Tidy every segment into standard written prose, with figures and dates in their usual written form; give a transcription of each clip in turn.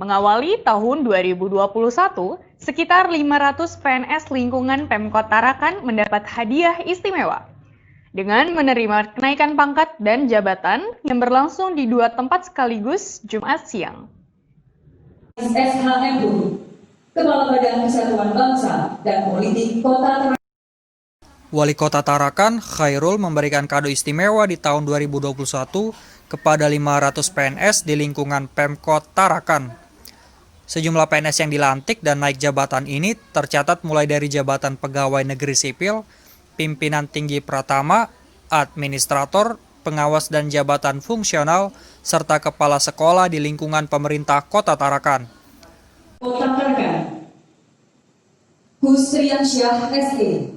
Mengawali tahun 2021, sekitar 500 PNS lingkungan Pemkot Tarakan mendapat hadiah istimewa dengan menerima kenaikan pangkat dan jabatan yang berlangsung di dua tempat sekaligus Jumat siang. SHMU, Kepala Badan Kesatuan Bangsa dan Politik Kota Tarakan. Wali Kota Tarakan, Khairul, memberikan kado istimewa di tahun 2021 kepada 500 PNS di lingkungan Pemkot Tarakan. Sejumlah PNS yang dilantik dan naik jabatan ini tercatat mulai dari jabatan pegawai negeri sipil, pimpinan tinggi pratama, administrator, pengawas dan jabatan fungsional, serta kepala sekolah di lingkungan pemerintah Kota Tarakan. Kota Tarakan, Husriansyah SE.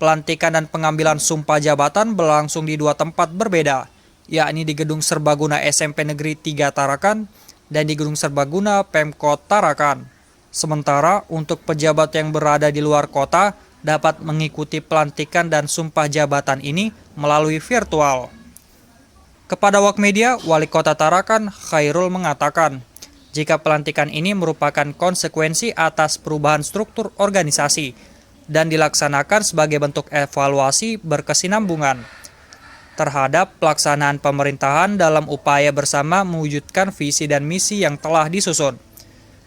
Pelantikan dan pengambilan sumpah jabatan berlangsung di dua tempat berbeda, yakni di Gedung Serbaguna SMP Negeri 3 Tarakan dan di Gedung Serbaguna Pemkot Tarakan. Sementara untuk pejabat yang berada di luar kota dapat mengikuti pelantikan dan sumpah jabatan ini melalui virtual. Kepada Awak Media, Wali Kota Tarakan, Khairul, mengatakan, jika pelantikan ini merupakan konsekuensi atas perubahan struktur organisasi dan dilaksanakan sebagai bentuk evaluasi berkesinambungan terhadap pelaksanaan pemerintahan dalam upaya bersama mewujudkan visi dan misi yang telah disusun.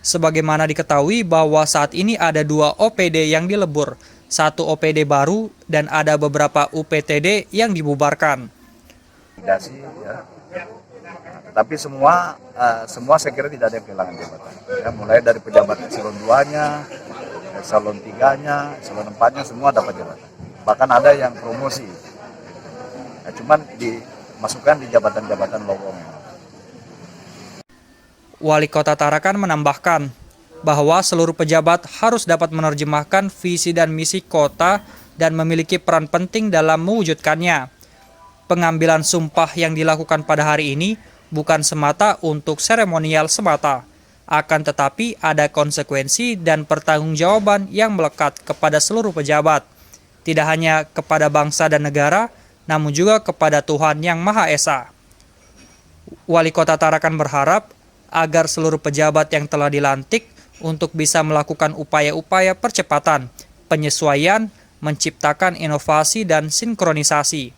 Sebagaimana diketahui bahwa saat ini ada 2 OPD yang dilebur, 1 OPD baru, dan ada beberapa UPTD yang dibubarkan. Ya. Tapi semua saya kira tidak ada yang kehilangan jabatan. Ya, mulai dari pejabat eselon 2-nya, eselon 3-nya, eselon 4-nya, semua dapat jabatan. Bahkan ada yang promosi. Cuman dimasukkan di jabatan-jabatan lowong. Wali Kota Tarakan menambahkan bahwa seluruh pejabat harus dapat menerjemahkan visi dan misi kota dan memiliki peran penting dalam mewujudkannya. Pengambilan sumpah yang dilakukan pada hari ini bukan semata untuk seremonial semata, akan tetapi ada konsekuensi dan pertanggungjawaban yang melekat kepada seluruh pejabat, tidak hanya kepada bangsa dan negara, namun juga kepada Tuhan Yang Maha Esa. Wali Kota Tarakan berharap agar seluruh pejabat yang telah dilantik untuk bisa melakukan upaya-upaya percepatan, penyesuaian, menciptakan inovasi dan sinkronisasi.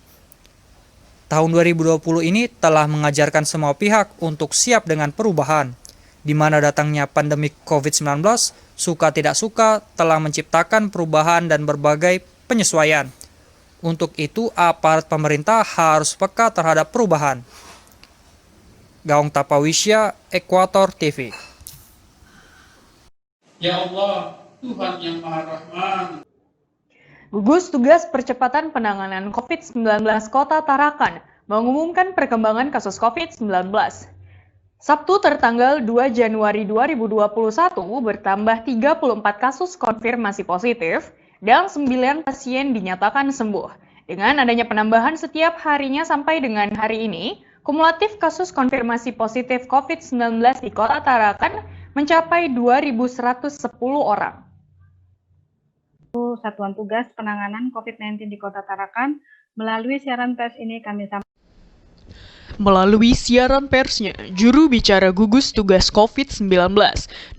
Tahun 2020 ini telah mengajarkan semua pihak untuk siap dengan perubahan, di mana datangnya pandemi COVID-19, suka tidak suka, telah menciptakan perubahan dan berbagai penyesuaian. Untuk itu, aparat pemerintah harus peka terhadap perubahan. Gaung Tapawisya, Ekuator TV. Ya Allah, Tuhan yang Maha Rahman. Gugus Tugas Percepatan Penanganan COVID-19 Kota Tarakan mengumumkan perkembangan kasus COVID-19. Sabtu tertanggal 2 Januari 2021 bertambah 34 kasus konfirmasi positif dan 9 pasien dinyatakan sembuh. Dengan adanya penambahan setiap harinya sampai dengan hari ini, kumulatif kasus konfirmasi positif COVID-19 di Kota Tarakan mencapai 2.110 orang. Satuan Tugas Penanganan COVID-19 di Kota Tarakan, melalui siaran pers ini kami sampaikan. Melalui siaran persnya, juru bicara gugus tugas COVID-19,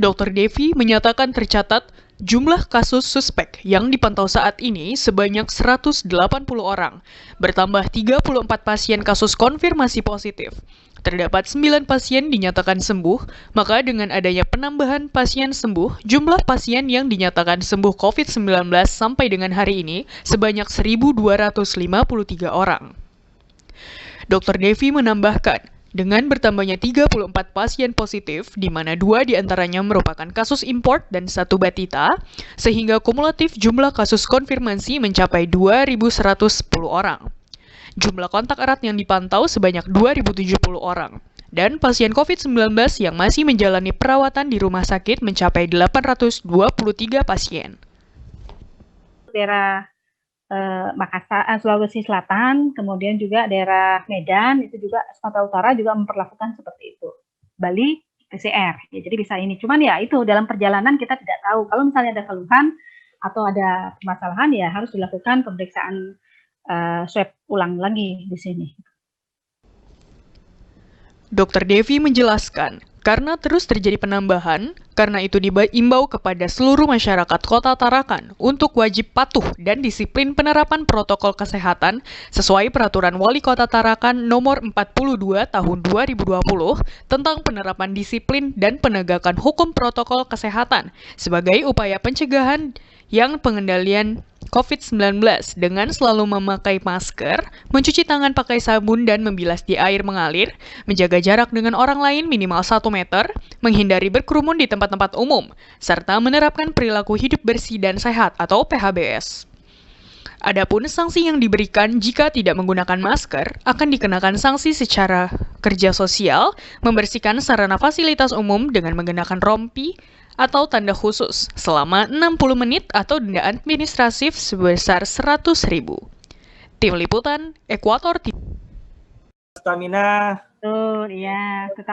Dr. Devi menyatakan tercatat jumlah kasus suspek yang dipantau saat ini sebanyak 180 orang, bertambah 34 pasien kasus konfirmasi positif. Terdapat 9 pasien dinyatakan sembuh, maka dengan adanya penambahan pasien sembuh, jumlah pasien yang dinyatakan sembuh COVID-19 sampai dengan hari ini sebanyak 1.253 orang. Dr. Devi menambahkan, dengan bertambahnya 34 pasien positif, di mana 2 diantaranya merupakan kasus import dan 1 batita, sehingga kumulatif jumlah kasus konfirmasi mencapai 2.110 orang. Jumlah kontak erat yang dipantau sebanyak 2.070 orang, dan pasien COVID-19 yang masih menjalani perawatan di rumah sakit mencapai 823 pasien. Daerah Makassar, Sulawesi Selatan, kemudian juga daerah Medan, itu juga Sumatera Utara juga memperlakukan seperti itu. Bali PCR, ya, jadi bisa ini. Cuman ya itu dalam perjalanan kita tidak tahu. Kalau misalnya ada keluhan atau ada permasalahan, ya harus dilakukan pemeriksaan swab ulang lagi di sini. Dr. Devi menjelaskan, Karena terus terjadi penambahan, karena itu diimbau kepada seluruh masyarakat Kota Tarakan untuk wajib patuh dan disiplin penerapan protokol kesehatan sesuai Peraturan Wali Kota Tarakan Nomor 42 Tahun 2020 tentang penerapan disiplin dan penegakan hukum protokol kesehatan sebagai upaya pencegahan yang pengendalian COVID-19 dengan selalu memakai masker, mencuci tangan pakai sabun dan membilas di air mengalir, menjaga jarak dengan orang lain minimal 1 meter, menghindari berkerumun di tempat-tempat umum, serta menerapkan perilaku hidup bersih dan sehat atau PHBS. Adapun sanksi yang diberikan jika tidak menggunakan masker akan dikenakan sanksi secara kerja sosial, membersihkan sarana fasilitas umum dengan menggunakan rompi atau tanda khusus selama 60 menit atau denda administratif sebesar 100.000. Tim Liputan, Ekuator TV. Stamina. Betul, iya.